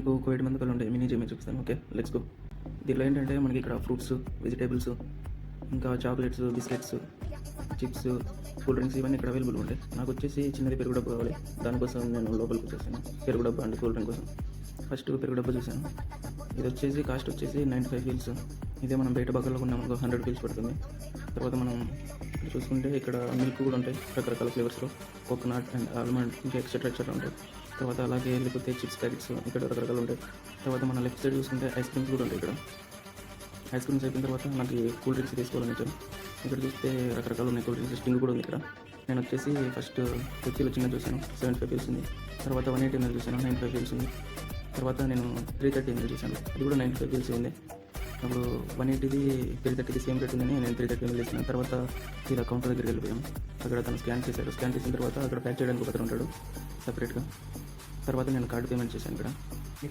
మీకు ఒక 7 మంది ఉంటాయి. మినీ జిమ్ చూపిస్తాను. Okay, let's go. దీనిలో ఏంటంటే మనకి ఇక్కడ ఫ్రూట్స్, వెజిటేబుల్స్, ఇంకా chocolates, biscuits, chips, cool drinks ఇవన్నీ ఇక్కడ అవైలబుల్ ఉంటాయి. నాకు వచ్చేసి చిన్నది పెరుగు డబ్బా కావాలి. దానికోసం నేను లోపలికి వచ్చేసాను. పెరుగు డబ్బా అండ్ కూల్ డ్రింక్ కోసం ఫస్ట్ పెరుగు డబ్బా చూసాను. ఇది వచ్చేసి కాస్ట్ వచ్చేసి 95 ఫీల్స్. ఇదే మనం బయట బగ్గర్లో కొన్నాం 100 ఫీల్స్ పడుతుంది. తర్వాత మనం ఇక్కడ చూసుకుంటే ఇక్కడ మిల్క్ కూడా ఉంటాయి రకరకాల ఫ్లేవర్స్లో, కోకోనట్ అండ్ ఆల్మండ్ ఇంకా ఎక్సెట్రా ఉంటాయి. తర్వాత అలాగే లేకపోతే చిప్స్ ప్యాకెట్స్ ఇక్కడ రకరకాలు ఉంటాయి. తర్వాత మన లెఫ్ట్ సైడ్ చూసుకుంటే ఐస్ క్రీమ్స్ కూడా ఉంటాయి. ఇక్కడ ఐస్ క్రీమ్స్ అయిపోయిన తర్వాత నాకు కూల్ డ్రింక్స్ తీసుకోవాలని వచ్చాను. ఇక్కడ చూస్తే రకరకాలు ఉన్నాయి. కూల్ డ్రింక్స్ స్టింగ్ కూడా ఉంది ఇక్కడ. నేను వచ్చేసి ఫస్ట్ పెప్సీలో చిన్న చూసాను, 75 ఫీల్స్ ఉంది. తర్వాత 180 ml చూసాను, 95 ఫీల్స్ ఉంది. తర్వాత నేను 330 ml చూసాను, అది కూడా 95 ఫీల్స్ ఉంది. అప్పుడు 180ది 330ది సేమ్ రేట్ ఉందని నేను 330 ml తీసుకున్నాను. తర్వాత ఇలా కౌంటర్ దగ్గరికి వెళ్ళిపోయాం. అక్కడ తను స్కాన్ చేశాడు. స్కాన్ చేసిన తర్వాత అక్కడ ప్యాక్ చేయడానికి ఒకరు ఉంటాడు సపరేట్గా. తర్వాత నేను కార్డు పేమెంట్ చేశాను. ఇక్కడ